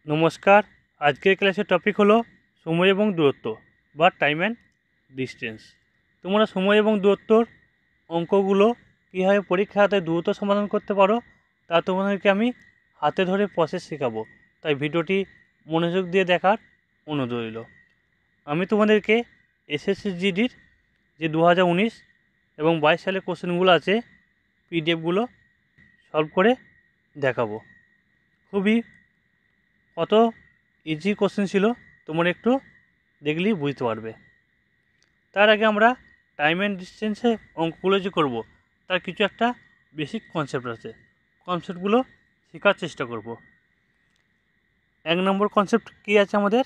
নমস্কার। আজকের ক্লাসের টপিক হলো সময় এবং দূরত্ব বা টাইম অ্যান্ড ডিস্টেন্স। তোমরা সময় এবং দূরত্বর অঙ্কগুলো কীভাবে পরীক্ষা হাতে দ্রুত সমাধান করতে পারো তা তোমাদেরকে আমি হাতে ধরে প্রসেস শেখাবো, তাই ভিডিওটি মনোযোগ দিয়ে দেখার অনুরোধ রইল। আমি তোমাদেরকে এসএসসি জিডির যে 2019 এবং 22 সালের কোশ্চেনগুলো আছে পিডিএফগুলো সলভ করে দেখাবো। খুবই কত ইজি কোশ্চেন ছিল তোমরা একটু দেখলেই বুঝতে পারবে। তার আগে আমরা টাইম অ্যান্ড ডিস্টেন্সে অঙ্কগুলো যে করব তার কিছু একটা বেসিক কনসেপ্ট আছে, কনসেপ্টগুলো শেখার চেষ্টা করব। 1 নম্বর কনসেপ্ট কী আছে আমাদের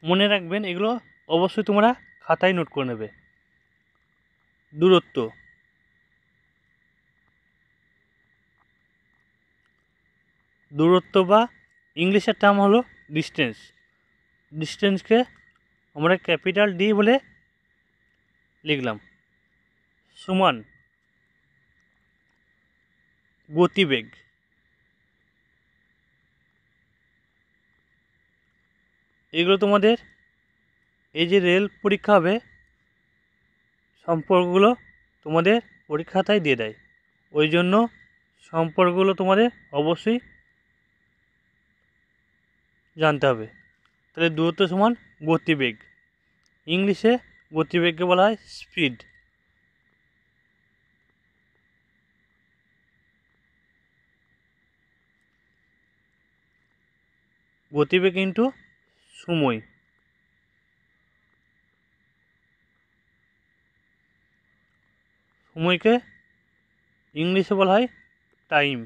মনে রাখবেন, এগুলো অবশ্যই তোমরা খাতায় নোট করে নেবে। দূরত্ব, দূরত্ব বা ইংলিশের টার্ম হলো ডিস্টেন্স। ডিস্টেন্সকে আমরা ক্যাপিটাল ডি বলে লিখলাম, সমান গতিবেগ। এগুলো তোমাদের এই যে রেল পরীক্ষা হবে সম্পর্কগুলো তোমাদের পরীক্ষাটাই দিয়ে দেয়, ওই জন্য সম্পর্কগুলো তোমাদের অবশ্যই জানতে হবে। তাহলে দূরত্ব সমান গতিবেগ, ইংলিশে গতিবেগকে বলা হয় স্পিড। গতিবেগ ইন্টু সময়, সময়কে ইংলিশে বলা হয় টাইম।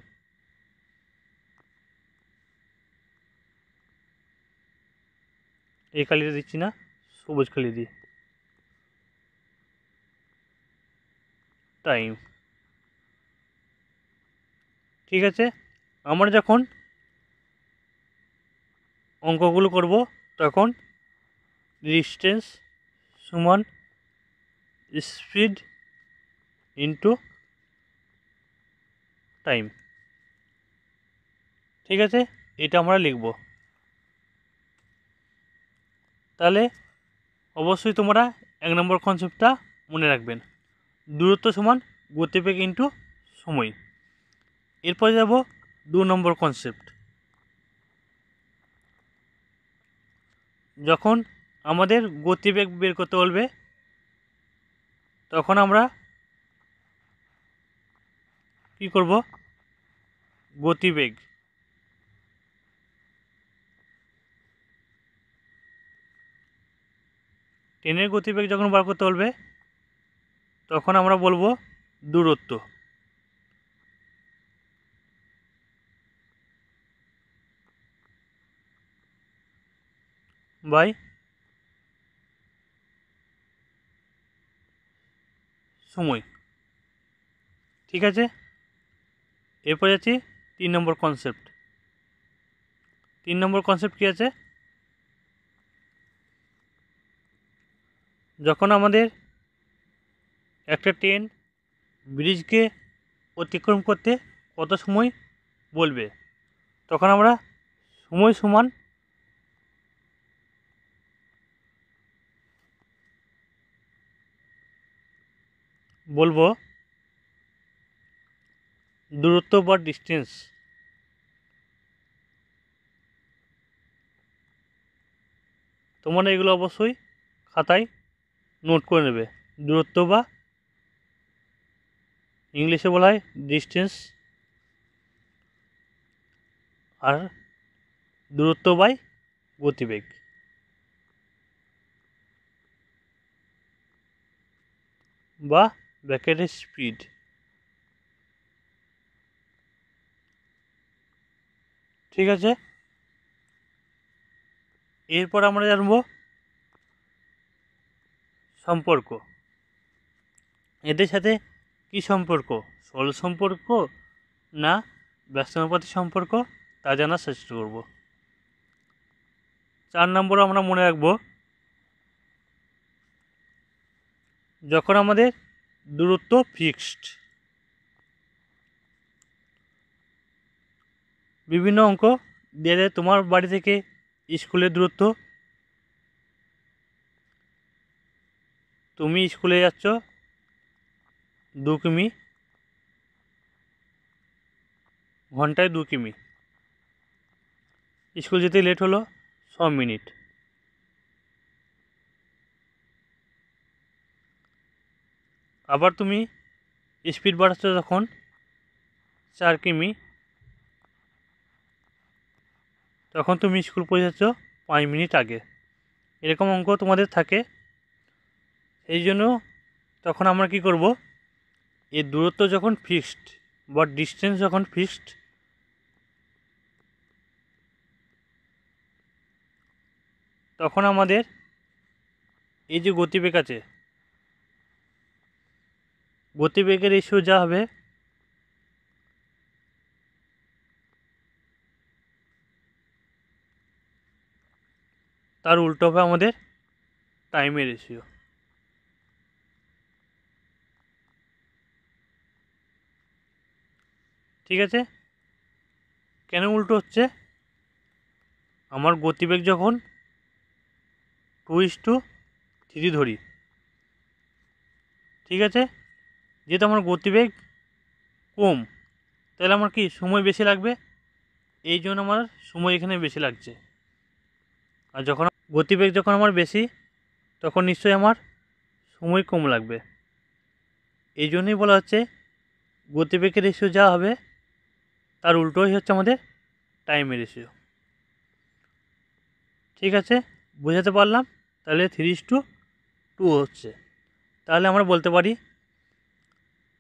এই কালিটা দিচ্ছি না, সবুজ কালি দিই, টাইম। ঠিক আছে, আমরা যখন অঙ্কগুলো করব তখন ডিস্টেন্স সমান স্পিড ইন্টু টাইম। ঠিক আছে, এটা আমরা লিখব। তাহলে অবশ্যই তোমরা 1 নম্বর কনসেপ্টটা মনে রাখবেন, দূরত্ব সমান গতিবেগ ইন্টু সময়। এরপর যাব 2 নম্বর কনসেপ্ট। যখন আমাদের গতিবেগ বের করতে বলবে তখন আমরা কি করব, গতিবেগ ট্রেনের গতিবেগ যখন বার করতে বলবে তখন আমরা বলবো দূরত্ব বাই সময়। ঠিক আছে, এরপর যাচ্ছি 3 নম্বর কনসেপ্ট। 3 নম্বর কনসেপ্ট কী আছে, যখন আমাদের একটা ট্রেন ব্রিজকে অতিক্রম করতে কত সময় বলবে তখন আমরা সময় সমান বলবো দূরত্ব বা ডিস্টেন্স। তোমরা এগুলো অবশ্যই খাতায় নোট করে নেবে। দূরত্ব বা ইংলিশে বলা হয় ডিস্টেন্স, আর দূরত্ব বাই গতিবেগ বা ব্র্যাকেটের স্পিড। ঠিক আছে, এরপর আমরা জানবো সম্পর্ক। এদের সাথে কি সম্পর্ক, সরল সম্পর্ক না ব্যস্তানুপাতিক সম্পর্ক তা জানার চেষ্টা করব। 4 নম্বর আমরা মনে রাখবো, যখন আমাদের দূরত্ব ফিক্সড, বিভিন্ন অঙ্ক দিয়ে দেয়। তোমার বাড়ি থেকে স্কুলের দূরত্ব, তুমি স্কুলে যাচ্ছ 2 কিমি, ঘন্টায় 2 কিমি, স্কুল যেতে লেট হলো 6 মিনিট। আবার তুমি স্পিড বাড়াচ্ছ যখন 4 কিমি, তখন তুমি স্কুল পৌঁছাচ্ছ 5 মিনিট আগে। এরকম অঙ্ক তোমাদের থাকে। এই জন্য তখন আমরা কি করব, এর দূরত্ব যখন ফিক্সড বা ডিস্টেন্স যখন ফিক্সড, তখন আমাদের এই যে গতিবেগ আছে, গতিবেগের রেশিও যা হবে তার উল্টো হবে আমাদের টাইমের রেশিও। ঠিক আছে? কেন উল্টো হচ্ছে? আমার গতিবেগ যখন 2:3 ধরি, ঠিক আছে, যেহেতু আমার গতিবেগ কম, তাহলে আমার কি সময় বেশি লাগবে, এই জন্য আমার সময় এখানে বেশি লাগছে। আর যখন গতিবেগ যখন আমার বেশি, তখন নিশ্চয়ই আমার সময় কম লাগবে। এই জন্যই বলা হচ্ছে গতিবেগের রেশিও যা হবে তার উল্টোই হচ্ছে আমাদের টাইমের রেশিও। ঠিক আছে, বোঝাতে পারলাম? তাহলে 3:2 হচ্ছে। তাহলে আমরা বলতে পারি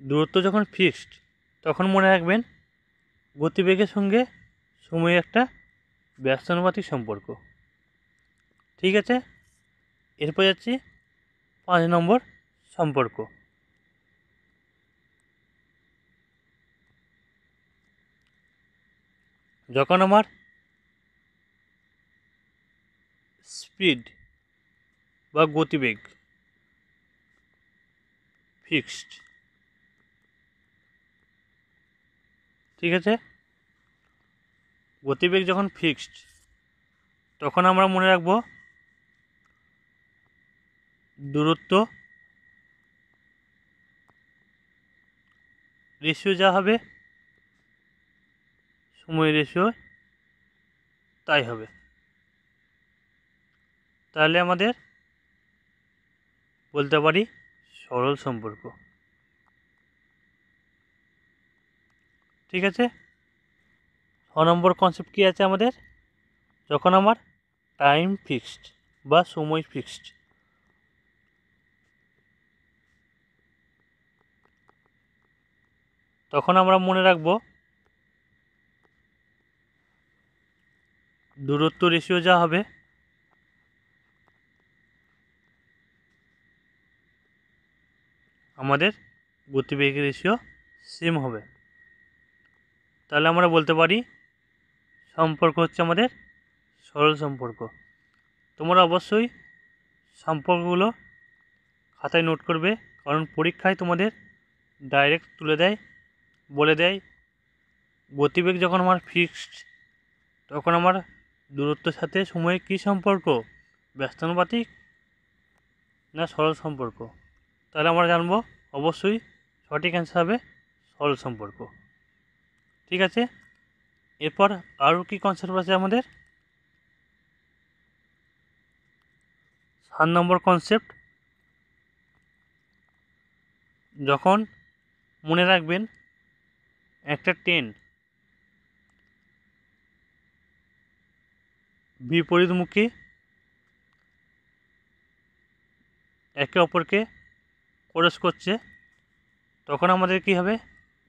দূরত্ব যখন ফিক্সড, তখন মনে রাখবেন গতিবেগের সঙ্গে সময়ের একটা ব্যস্তানুপাতিক সম্পর্ক। ঠিক আছে, এরপর যাচ্ছি 5 নম্বর সম্পর্ক। যখন আমার স্পিড বা গতিবেগ ফিক্সড, ঠিক আছে, গতিবেগ যখন ফিক্সড, তখন আমরা মনে রাখবো দূরত্ব রেশিও যা হবে সময় রেশিও তাই হবে। তাহলে আমাদের বলতে পারি সরল সম্পর্ক। ঠিক আছে, 6 নম্বর কনসেপ্ট কী আছে আমাদের? যখন আমার টাইম ফিক্সড বা সময় ফিক্সড, তখন আমরা মনে রাখবো দূরত্ব রেশিও যা হবে আমাদের গতিবেগের রেশিও সেম হবে। তাহলে আমরা বলতে পারি সম্পর্ক হচ্ছে আমাদের সরল সম্পর্ক। তোমরা অবশ্যই সম্পর্কগুলো খাতায় নোট করবে, কারণ পরীক্ষায় তোমাদের ডাইরেক্ট তুলে দেয়, বলে দেয় গতিবেগ যখন আমার ফিক্সড, তখন আমার দূরত্বের সাথে সময়ের কী সম্পর্ক, ব্যস্তানুপাতিক না সরল সম্পর্ক। তাহলে আমরা জানবো অবশ্যই সঠিক অ্যান্সার হবে সরল সম্পর্ক। ঠিক আছে, এরপর আরও কী কনসেপ্ট আছে আমাদের? 7 নম্বর কনসেপ্ট। যখন মনে রাখবেন একটা ট্রেন বিপরীতমুখী একে অপরকে ক্রস করছে, তখন আমাদের কী হবে,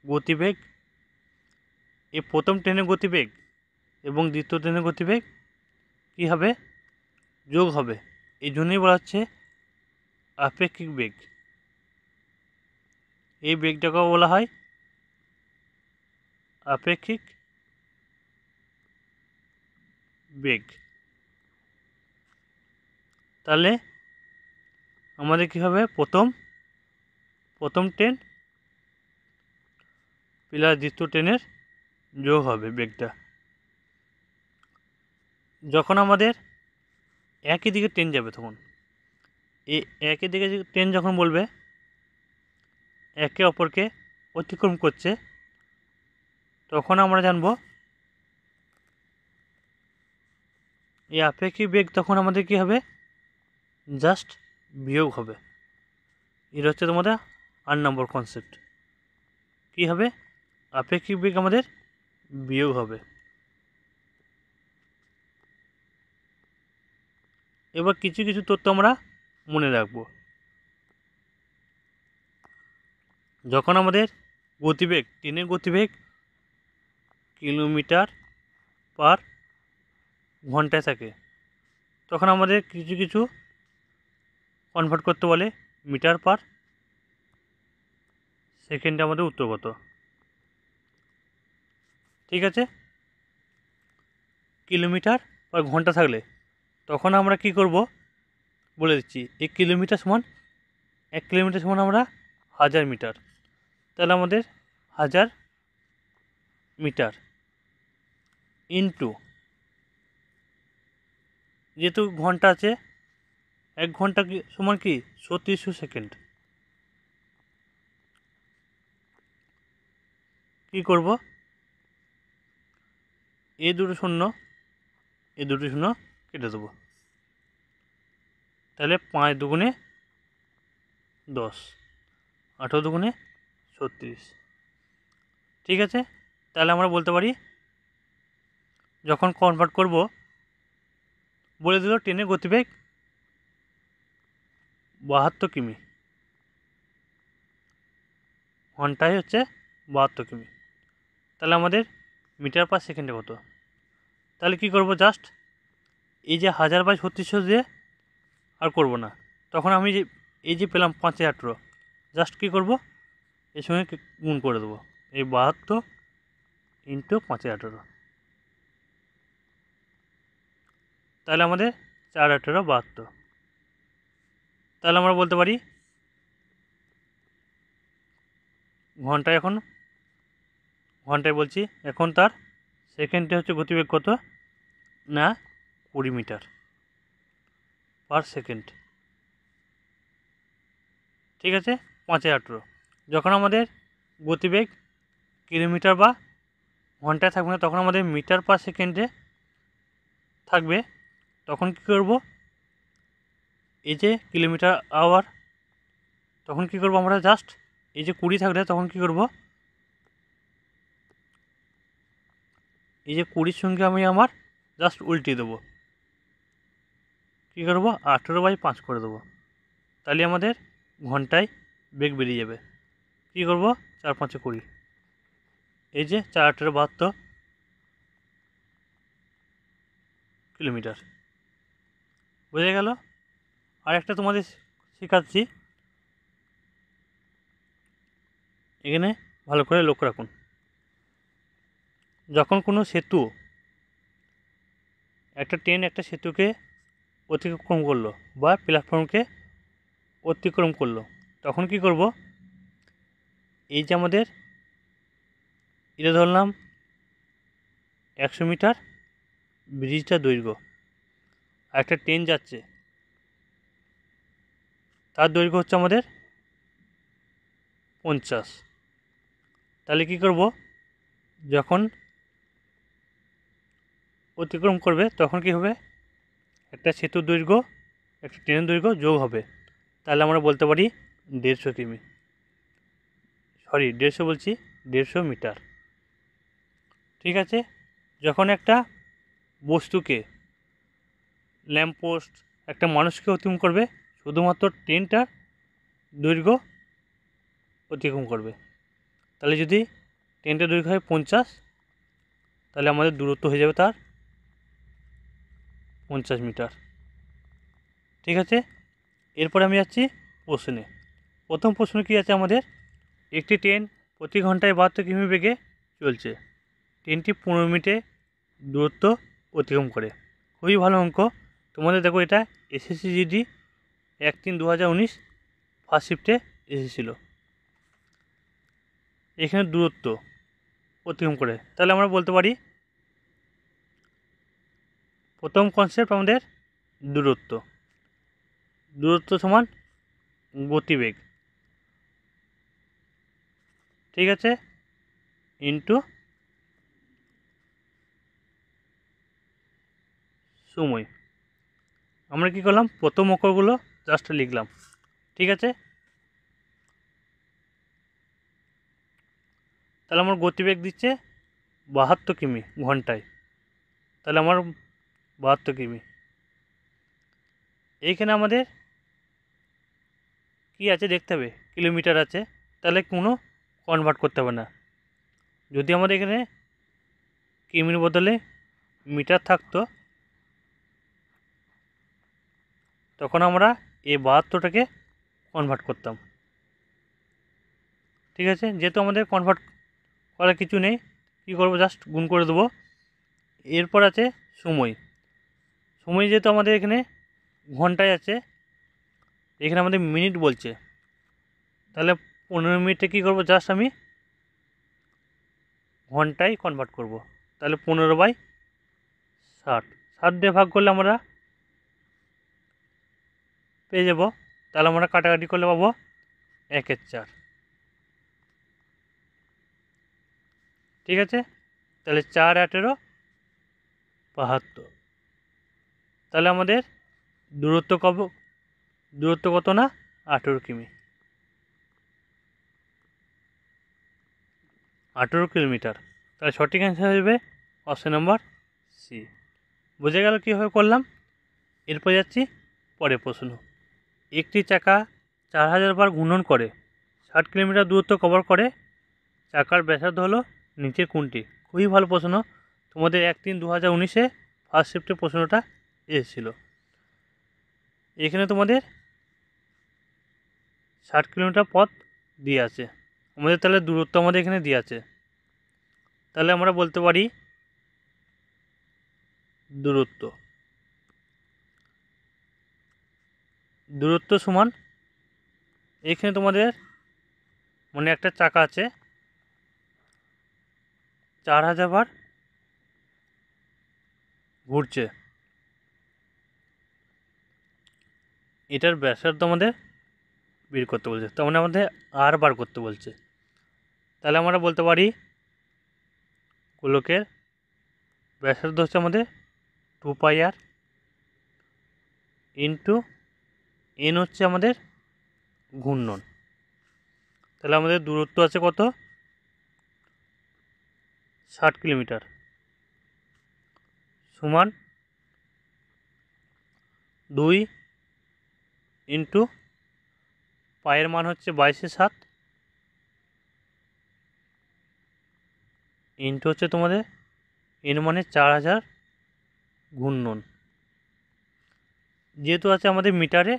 গতিবেগ, এই প্রথম ট্রেনের গতিবেগ এবং দ্বিতীয় ট্রেনের গতিবেগ কী হবে, যোগ হবে। এই জন্যই বলা হচ্ছে আপেক্ষিক বেগ। এই বেগটাকেও বলা হয় আপেক্ষিক বেগ। তাহলে আমাদের কী হবে, প্রথম ট্রেন প্লাস দ্বিতীয় ট্রেনের যোগ হবে বেগটা। যখন আমাদের একই দিকে ট্রেন যাবে তখন এই একই দিকে ট্রেন যখন বলবে একে অপরকে অতিক্রম করছে, তখন আমরা জানব এই আপেক্ষিক বেগ তখন আমাদের কী হবে, জাস্ট বিয়োগ হবে। এটা হচ্ছে তোমাদের 8 নম্বর কনসেপ্ট। কী হবে, আপেক্ষিক বেগ আমাদের বিয়োগ হবে। এবার কিছু কিছু তথ্য আমরা মনে রাখব। যখন আমাদের গতিবেগ, ট্রেনের গতিবেগ কিলোমিটার পার ঘন্টায় থাকে, তখন আমাদের কিছু কিছু কনভার্ট করতে বলে মিটার পার সেকেন্ডে আমাদের উত্তর কত। ঠিক আছে, কিলোমিটার পার ঘন্টা থাকলে তখন আমরা কি করব বলে দিচ্ছি। 1 কিলোমিটার সমান 1 কিলোমিটার সমান আমরা 1000 মিটার, তাহলে আমাদের 1000 মিটার ইন্টু, যেহেতু ঘন্টা আছে 1 ঘন্টা কি সমান কি 3600 সেকেন্ড। কী করব, এই দুটো শূন্য এই দুটো শূন্য কেটে দেবো, তাহলে 5 দুগুণে 10, 18 দুগুণে 36। ঠিক আছে, তাহলে আমরা বলতে পারি যখন কনভার্ট করব বলে দিল ট্রেনের গতিবেগ 72 কিমি, ঘন্টায় হচ্ছে 72 কিমি, তাহলে আমাদের মিটার পার সেকেন্ডে কত। তাহলে কী করব, জাস্ট এই যে 1000/3600 দিয়ে আর করব না, তখন আমি যে এই যে পেলাম 5018, জাস্ট কী করব এর সঙ্গে গুণ করে দেবো, এই 72 ইন্টু 5018, তাহলে আমাদের 4×18 = 72। তাহলে আমরা বলতে পারি ঘন্টায় বলছি এখন তার সেকেন্ডে হচ্ছে গতিবেগ কত না 20 মিটার পার সেকেন্ড। ঠিক আছে, 5×18, যখন আমাদের গতিবেগ কিলোমিটার বা ঘন্টায় থাকবে না, তখন আমাদের মিটার পার সেকেন্ডে থাকবে, তখন কী করব, এই যে কিলোমিটার আওয়ার, তখন কী করব আমরা জাস্ট এই যে 20 থাকলে তখন কী করব, এই যে 20-র সঙ্গে আমি আমার জাস্ট উল্টিয়ে দেবো, কী করব 18/5 করে দেবো, তাহলে আমাদের ঘন্টায় বেগ বেরিয়ে যাবে। কী করব 4×5 = 20, এই যে 4×18 = 72 কিলোমিটার। বোঝা গেল। আর একটা তোমাদের শেখাচ্ছি, এখানে ভালো করে লক্ষ্য রাখুন। যখন কোনো সেতু, একটা ট্রেন একটা সেতুকে অতিক্রম করলো বা প্ল্যাটফর্মকে অতিক্রম করলো, তখন কী করব, এই যে আমাদের এটা ধরলাম 100 মিটার ব্রিজটা দৈর্ঘ্য, আর একটা ট্রেন যাচ্ছে তার দৈর্ঘ্য হচ্ছে আমাদের 50। তাহলে কী করব, যখন অতিক্রম করবে তখন কী হবে, একটা সেতুর দৈর্ঘ্য একটা ট্রেনের দৈর্ঘ্য যোগ হবে, তাহলে আমরা বলতে পারি 150 কিমি, 150 বলছি 150 মিটার। ঠিক আছে, যখন একটা বস্তুকে, ল্যাম্পপোস্ট একটা মানুষকে অতিক্রম করবে, শুধুমাত্র ট্রেনটার দৈর্ঘ্য অতিক্রম করবে, তাহলে যদি ট্রেনটার দৈর্ঘ্য হয় 50, তাহলে আমাদের দূরত্ব হয়ে যাবে তার 50 মিটার। ঠিক আছে, এরপরে আমি যাচ্ছি প্রশ্নে। প্রথম প্রশ্ন কী আছে আমাদের, একটি ট্রেন প্রতি ঘন্টায় 72 কিমি বেগে চলছে, ট্রেনটি 15 মিনিটে দূরত্ব অতিক্রম করে। খুবই ভালো অঙ্ক, তোমাদের দেখো এটা এসএসসি জিডি 1/3/2019 ফার্স্ট শিফটে এসেছিলো। এখানে দূরত্ব অতিক্রম করে, তাহলে আমরা বলতে পারি প্রথম কনসেপ্ট আমাদের দূরত্ব। দূরত্ব সমান গতিবেগ, ঠিক আছে, ইন্টু সময়। আমরা কি করলাম, প্রথম অক্ষরগুলো জাস্ট লিখলাম, ঠিক আছে। তাহলে আমার গতিবেগ দিচ্ছে 72 কিমি ঘন্টায়, তাহলে আমার 72 কিমি। এইখানে আমাদের কি আছে দেখতে হবে, কিলোমিটার আছে, তাহলে কোনো কনভার্ট করতে হবে না। যদি আমাদের এখানে কিমির বদলে মিটার থাকতো, তখন আমরা এই 72টাকে কনভার্ট করতাম, ঠিক আছে। যেহেতু আমাদের কনভার্ট করার কিছু নেই, কী করবো, জাস্ট গুণ করে দেবো। এরপর আছে সময়। সময় যেহেতু আমাদের এখানে ঘন্টায় আছে, এখানে আমাদের মিনিট বলছে, তাহলে 15 মিনিটে কী করবো, জাস্ট আমি ঘন্টায় কনভার্ট করব। তাহলে 15/60, 60 দিয়ে ভাগ করলে আমরা পেয়ে যাব। তাহলে আমরা কাটাকাটি করলে পাবো 1/4, ঠিক আছে। তাহলে 4 × 18 = 72। তাহলে আমাদের দূরত্ব কত না, 18 কিমি, 18 কিলোমিটার। তাহলে সঠিক অ্যান্সার হবে অপশন নম্বর সি। বুঝে গেল কীভাবে করলাম। এরপর যাচ্ছি পরের প্রশ্ন। একটি চাকা 4000 বার ঘূর্ণন করে 60 কিলোমিটার দূরত্ব কভার করে, চাকার ব্যাসার্ধ হলো নিচের কোনটি? খুবই ভালো প্রশ্ন, তোমাদের 1/3/2019 ফার্স্ট শিফটে প্রশ্নটা এসেছিল। এখানে তোমাদের 60 কিলোমিটার পথ দিয়ে আছে আমাদের, তাহলে দূরত্ব আমাদের এখানে দিয়ে আছে। তাহলে আমরা বলতে পারি দূরত্ব সমান, এখানে তোমাদের মানে একটা চাকা আছে 4000 বার ঘুরছে, এটার ব্যাসার্ধ আমাদের বের করতে বলছে, তার মানে আমাদের আর বার করতে বলছে। তাহলে আমরা বলতে পারি গোলকের ব্যাসার্ধ হচ্ছে আমাদের 2πr ইন্টু এন হচ্ছে আমাদের ঘূর্ণন। তাহলে আমাদের দূরত্ব আছে কত, 60 কিলোমিটার, সমান 2 ইন্টু পায়ের মান হচ্ছে 22/7 ইন্টু হচ্ছে তোমাদের এন মানে 4000 ঘূর্ণন। যেহেতু আছে আমাদের মিটারে,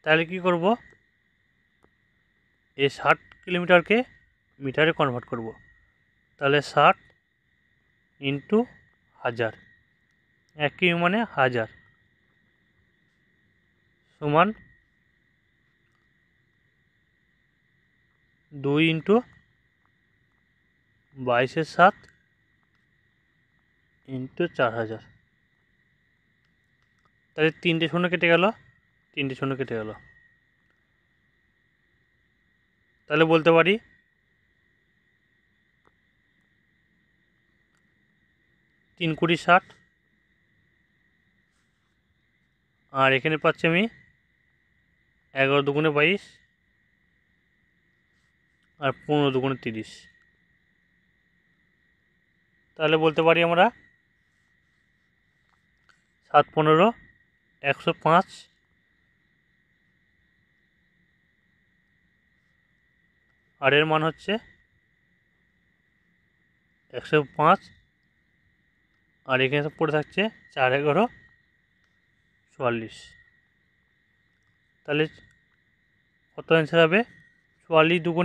তাহলে কি করব, এই 60 কিলোমিটারকে মিটারে কনভার্ট করব। তাহলে 60 ইন্টু 1000, 1 কিমি মানে 1000, সমান 2 ইন্টু 22/7 ইন্টু 4000। তাহলে 3টে শূন্য কেটে গেল, 3টে শূন্য কেটে গেল। তাহলে বলতে পারি 3 × 20 = 60, আর এখানে পাচ্ছি আমি 11 × 2 = 22, আর 15 × 2 = 30। তাহলে বলতে পারি আমরা 7 × 15 = 105, আর এর মান হচ্ছে 105, আর এখানে পড়ে থাকছে 4 × 11 = 44। তাহলে কত অ্যান্সার হবে, 44 × 2 =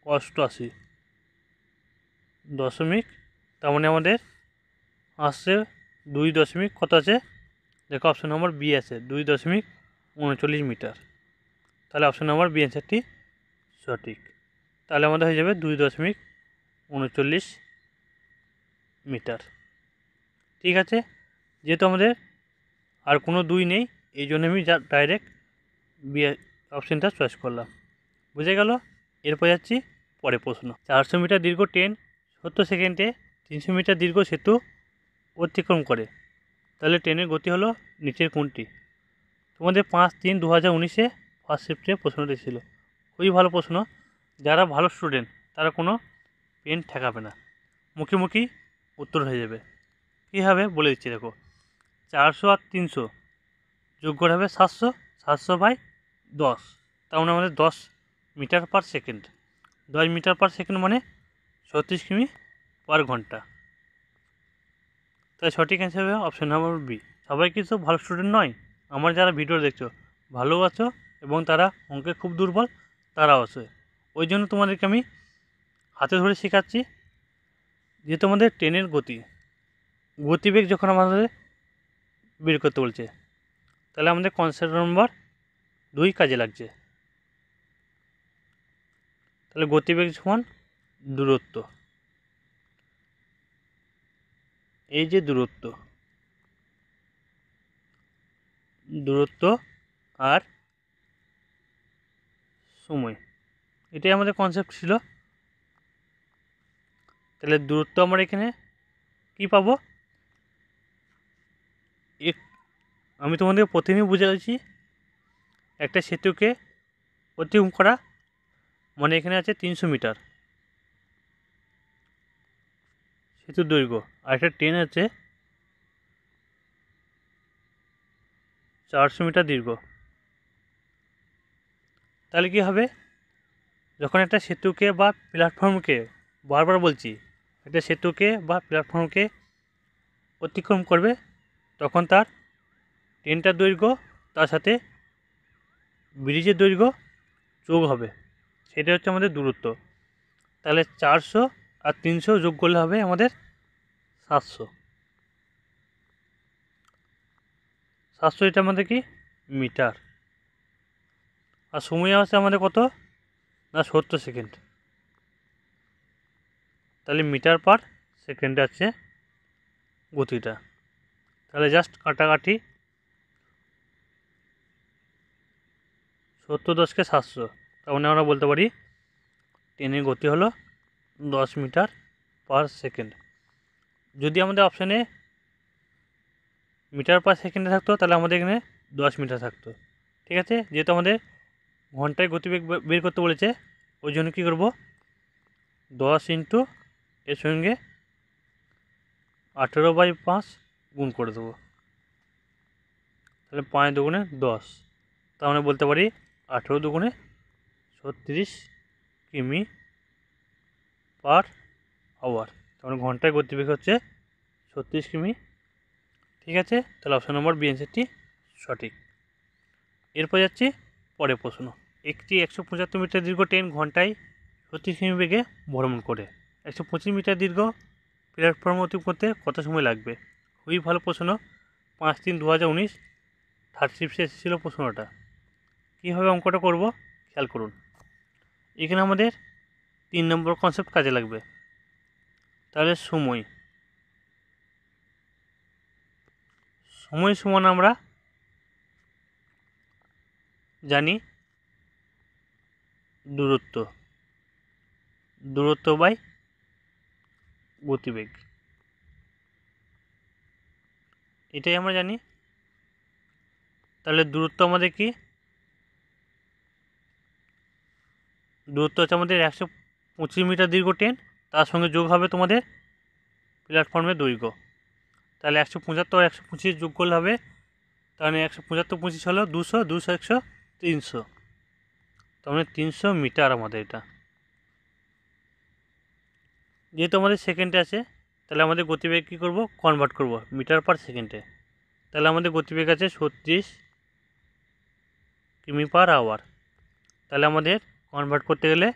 88 দশমিক, তার মানে আমাদের আসছে 2 দশমিক কত আছে, দেখো অপশন নম্বর বি আছে 2.39 মিটার। তাহলে অপশন নম্বর বি অ্যান্সারটি সঠিক। তাহলে আমাদের হয়ে যাবে 2.39 মিটার, ঠিক আছে। যেহেতু আমাদের আর কোনো 2 নেই, এই জন্য আমি ডাইরেক্ট বি অপশানটা চয়েস করলাম। বুঝে গেল? এরপর যাচ্ছি পরের প্রশ্ন। 400 মিটার দীর্ঘ ট্রেন 70 সেকেন্ডে 300 মিটার দীর্ঘ সেতু অতিক্রম করে, তাহলে ট্রেনের গতি হলো নিচের কোনটি? তোমাদের 5/3/2019-এ ফার্স্ট শিফটে প্রশ্নটা ছিল। খুবই ভালো প্রশ্ন। যারা ভালো স্টুডেন্ট তারা কোনো পেন ঠেকাবে না, মুখে উত্তর হয়ে যাবে। কী হবে বলে দিচ্ছি দেখো। 400 আর 300 যোগ করে হবে 700, 700/10, তার মানে আমাদের 10 meter per second. 10 meter per second মানে 36 কিমি পার ঘন্টা। তাই সঠিক অ্যান্সার হবে অপশন নাম্বার বি। সবাই কিন্তু ভালো স্টুডেন্ট নয়, আমার যারা ভিডিও দেখছো ভালো আছো এবং তারা অঙ্কে খুব দুর্বল তারাও আছে। ওই জন্য তোমাদেরকে আমি হাতে ধরে শেখাচ্ছি যে তোমাদের ট্রেনের গতিবেগ যখন আমাদের বের করতে বলছে, তাহলে আমাদের কনসেপ্ট নাম্বার 2 কাজে লাগছে। তাহলে গতিবেগ সমান দূরত্ব, এই যে দূরত্ব আর সময়, এটাই আমাদের কনসেপ্ট ছিল। তাহলে দূরত্ব আমরা এখানে কি পাবো? আমি তোমাদেরকে প্রথমেই বুঝাচ্ছি, একটা সেতুকে অতিক্রম করা মানে এখানে আছে 300 মিটার সেতুর দৈর্ঘ্য, আর একটা ট্রেন আছে 400 মিটার দীর্ঘ। তাহলে কী হবে, যখন একটা সেতুকে বা প্ল্যাটফর্মকে, বারবার বলছি, একটা সেতুকে বা প্ল্যাটফর্মকে অতিক্রম করবে, তখন তার ট্রেনটার দৈর্ঘ্য তার সাথে ব্রিজের দৈর্ঘ্য যোগ হবে, সেটা হচ্ছে আমাদের দূরত্ব। তাহলে 400 আর 300 যোগ করলে হবে আমাদের 700। 700 এটা আমাদের কি মিটার, আর সময় আছে আমাদের কত না 70 সেকেন্ড। তাহলে মিটার পার সেকেন্ডে আছে গতিটা। তাহলে জাস্ট কাটাকাটি, 70 10-কে 700, তার মানে আমরা বলতে পারি ট্রেনের গতি হলো 10 মিটার পার সেকেন্ড। যদি আমাদের অপশানে মিটার পার সেকেন্ডে থাকতো তাহলে আমাদের এখানে 10 মিটার থাকতো। ঠিক আছে, যেহেতু আমাদের ঘন্টায় গতিবেগ বের করতে বলেছে, ওই জন্য কী করবো, 10 ইন্টু এর সঙ্গে 18/5 গুণ করে দেবো। তাহলে 5 দুগুণে 10, তার মানে বলতে পারি 18 দুগুণে 36 কিমি পার আওয়ার, তার মানে ঘন্টায় গতিবেগ হচ্ছে 36 কিমি। ঠিক আছে, তাহলে অপশন নম্বর বি অ্যান্সারটি সঠিক। এরপর যাচ্ছি পরের প্রশ্ন। একটি 175 মিটার দীর্ঘ ট্রেন ঘন্টায় 36 কিমি বেগে ভ্রমণ করে 125 মিটার দীর্ঘ প্ল্যাটফর্ম অতিক্রম করতে কত সময় লাগবে? খুবই ভালো প্রশ্ন। 5/3/2019 থার্ড শিফটে এসেছিল প্রশ্নটা। কীভাবে অঙ্কটা করব খেয়াল করুন। এখানে আমাদের 3 নম্বর কনসেপ্ট কাজে লাগবে। তাহলে সময় সমান আমরা জানি দূরত্ব বাই গতিবেগ, এটাই আমরা জানি। তাহলে দূরত্ব আমাদের কি, দূরত্ব হচ্ছে আমাদের 125 মিটার দীর্ঘ ট্রেন, তার সঙ্গে যোগ হবে তোমাদের প্ল্যাটফর্মের দৈর্ঘ্য। তাহলে 175 আর 125 যোগ করলে হবে, তাহলে 175 25 হলো 200, 200 100 300, তার মানে 300 মিটার আমাদের এটা। যেহেতু আমাদের সেকেন্ডে আছে, তাহলে আমাদের গতিবেগ কী করব, কনভার্ট করব মিটার পার সেকেন্ডে। তাহলে আমাদের গতিবেগ আছে 36 কিমি পার আওয়ার। তাহলে আমাদের কনভার্ট করতে গেলে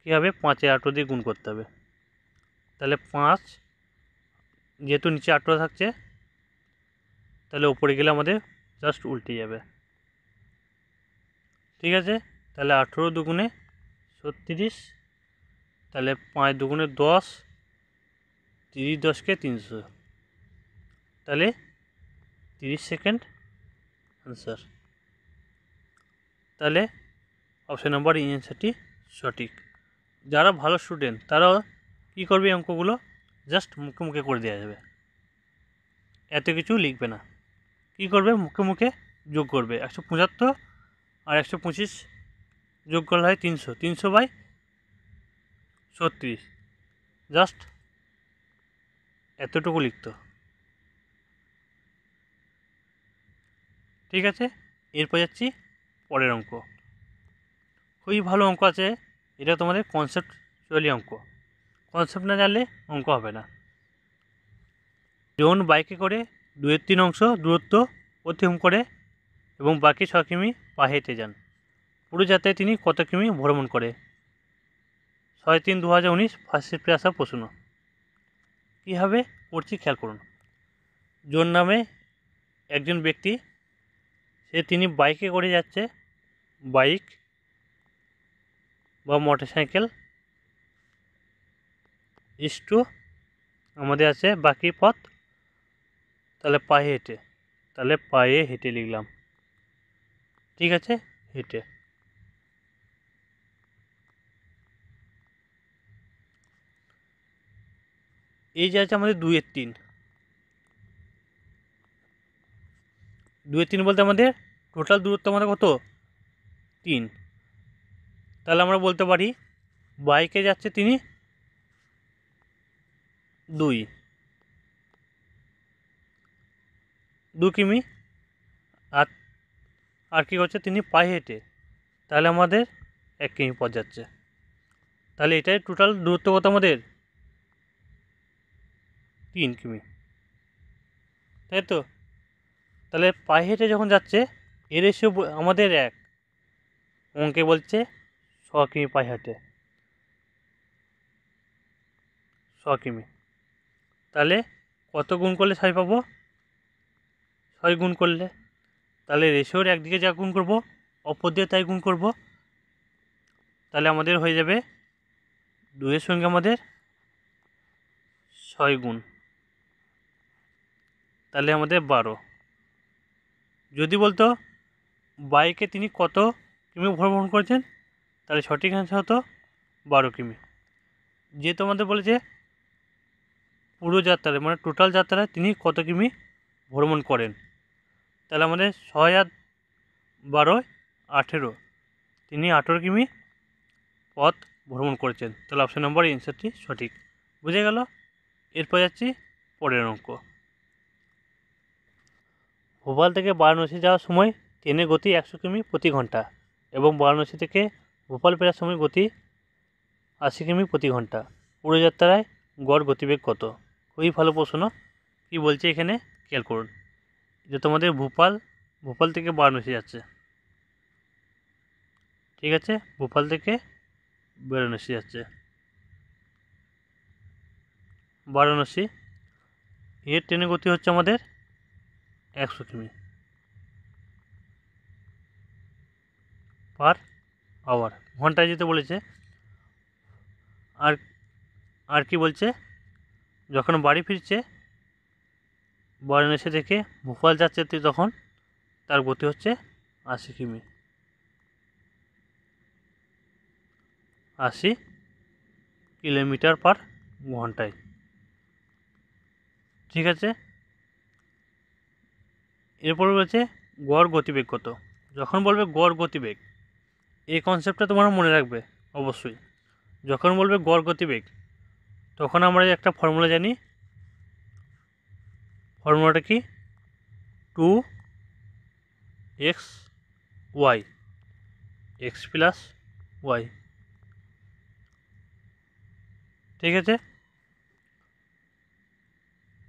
কী হবে, 5-এ 18 দিয়ে গুণ করতে হবে। তাহলে 5, যেহেতু নিচে 18 থাকছে, তাহলে উপরে গেলে আমাদের জাস্ট উল্টে যাবে। ঠিক আছে, তাহলে 18 দুগুণে 36, তাহলে 5 দুগুণে 10, 30 10-কে 300, তাহলে 30 সেকেন্ড আনসার। তাহলে অপশন নাম্বার ই অ্যান্সারটি সঠিক। যারা ভালো স্টুডেন্ট তারাও কী করবে, অঙ্কগুলো জাস্ট মুখে মুখে করে দেওয়া যাবে, এত কিছু লিখবে না। কী করবে, মুখে মুখে যোগ করবে। 175 আর 125 যোগ করলে হয় 300, 300/36, জাস্ট এতটুকু লিখতো। ঠিক আছে, এরপর যাচ্ছি পরের অঙ্ক। খুবই ভালো অঙ্ক আছে, এটা তোমাদের কনসেপ্টচুয়ালি অঙ্ক। কনসেপ্ট না জানলে অঙ্ক হবে না। জন বাইকে করে 2/3 অংশ দূরত্ব অতিক্রম করে এবং বাকি 6 কিমি পায়ে হেঁটে যান। পুরো যাত্রায় তিনি কত কিমি ভ্রমণ করে? 6/3/2019 ফার্স্ট শিফটে আসা প্রশ্ন। কীভাবে করছি খেয়াল করুন। জন নামে একজন ব্যক্তি, তিনি বাইকে করে যাচ্ছে, বাইক বা মোটরসাইকেল ইস্টু আমাদের আছে বাকি পথ, তাহলে পায়ে হেঁটে, তাহলে পায়ে হেঁটে লিখলাম। ঠিক আছে, হেঁটে। এই যে আছে আমাদের 2/3, 2/3 বলতে আমাদের টোটাল দূরত্ব আমাদের কত? 3। তাহলে আমরা বলতে পারি বাইকে যাচ্ছে তিনি 2 কিমি, আর কী করছে তিনি পায়ে হেঁটে, তাহলে আমাদের 1 কিমি পথ যাচ্ছে। তাহলে এটাই টোটাল দূরত্ব কত আমাদের? 3 কিমি, তাই তো? তাহলে পায়ে হেঁটে যখন যাচ্ছে এর এসে আমাদের 1, অঙ্কে বলছে 6 কিমি পায়ে হেঁটে, 6 কিমি। তাহলে কত গুণ করলে 6 পাবো? 6 গুণ করলে, তাহলে রেশিওর একদিকে যা গুণ করব অপর দিকে তাই গুণ করব, তাহলে আমাদের হয়ে যাবে 2-এর সঙ্গে আমাদের 6 গুণ, তাহলে আমাদের 12। যদি বলতো বাইকে তিনি কত কিমি ভ্রমণ করেছেন, তাহলে সঠিক অ্যান্সার হতো 12 কিমি। যেহেতু আমাদের বলেছে পুরো যাত্রায় মানে টোটাল যাত্রায় তিনি কত কিমি ভ্রমণ করেন, তাহলে আমাদের 6 আর 12 18, তিনি 18 কিমি পথ ভ্রমণ করেছেন। তাহলে অপশন নম্বর অ্যান্সারটি সঠিক। বুঝে গেল? এরপর যাচ্ছি পরের অঙ্ক। ভোপাল থেকে বারাণসী যাওয়ার সময় ট্রেনের গতি 100 কিমি প্রতি ঘন্টা এবং বারাণসী থেকে ভোপাল ফেরার সময় গতি 80 কিমি প্রতি ঘন্টা। পুরো যাত্রায় গড় গতিবেগ কত? খুবই ভালো প্রশ্ন। কী বলছে এখানে খেয়াল করুন। যে তোমাদের ভোপাল থেকে বারাণসী যাচ্ছে, ঠিক আছে? ভোপাল থেকে বারাণসী যাচ্ছে, বারাণসী, এর ট্রেনের গতি হচ্ছে আমাদের 100 কিমি পার আওয়ার, ঘন্টায় যেতে বলেছে। আর আর কি বলছে, যখন বাড়ি ফিরছে বারাণসী থেকে ভোপাল যাচ্ছে তখন তার গতি হচ্ছে 80 কিমি, 80 কিলোমিটার পার ঘন্টায়। ঠিক আছে, এরপর বলছে গড় গতিবেগ কত। যখন বলবে গড় গতিবেগ, এই কনসেপ্টটা তোমরা মনে রাখবে অবশ্যই। যখন বলবে গড় গতিবেগ তখন আমরা একটা ফর্মুলা জানি, ফর্মুলাটা কি? 2xy, x plus Y. ঠিক আছে,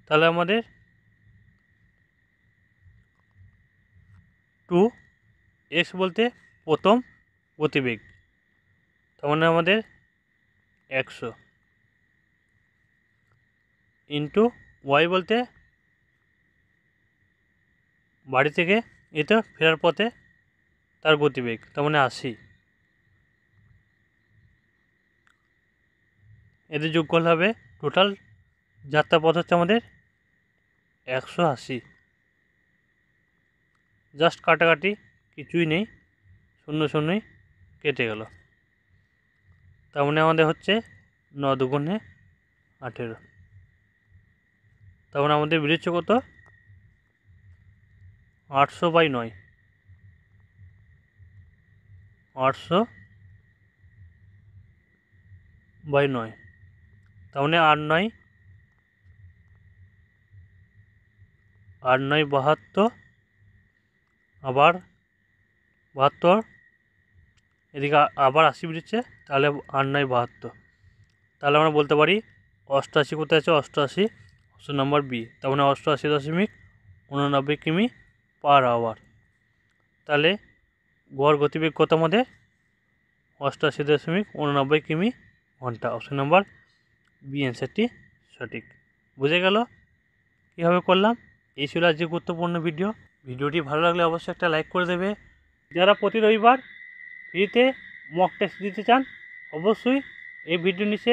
তাহলে আমাদের 2x বলতে প্রথম গতিবেগ, তার মানে আমাদের 100 ইন্টু ওয়াই বলতে বাড়ি থেকে এটা ফেরার পথে তার গতিবেগ, তার মানে 80। এদের যোগ করলে হবে টোটাল যাত্রাপথ হচ্ছে আমাদের 180। জাস্ট কাটাকাটি, কিছুই নেই, শূন্য শূন্যই কেটে গেল। তার মানে আমাদের হচ্ছে 9 দুগুণে 18। তার মানে আমাদের বেরোচ্ছে কত? 800/9। 800/9। তার মানে 8 9 72। আবার 72, এদিকে আবার 80 বেরোচ্ছে, তাহলে 8 9 72। তাহলে আমরা বলতে পারি 88 কোথায় আছে? 88 অপশন নাম্বার বি। তার মানে 88.89 কিমি পার আওয়ার। তাহলে গড় গতিবেগ কত আমাদের? 88.89 কিমি ঘন্টা। অপশন নাম্বার বি অ্যান্সারটি সঠিক। বুঝে গেল কীভাবে করলাম? এই ছিল আজকে গুরুত্বপূর্ণ ভিডিওটি ভালো লাগলে অবশ্যই একটা লাইক করে দেবে। যারা প্রতি রবিবার ফ্রিতে মক টেস্ট দিতে চান, অবশ্যই এই ভিডিও নিচে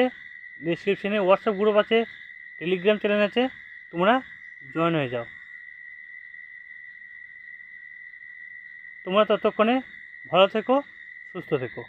ডিসক্রিপশনে হোয়াটসঅ্যাপ গ্রুপ আছে, টেলিগ্রাম চ্যানেল আছে, তোমরা জয়েন হয়ে যাও। তোমরা ততক্ষণে ভালো থেকো, সুস্থ থেকো।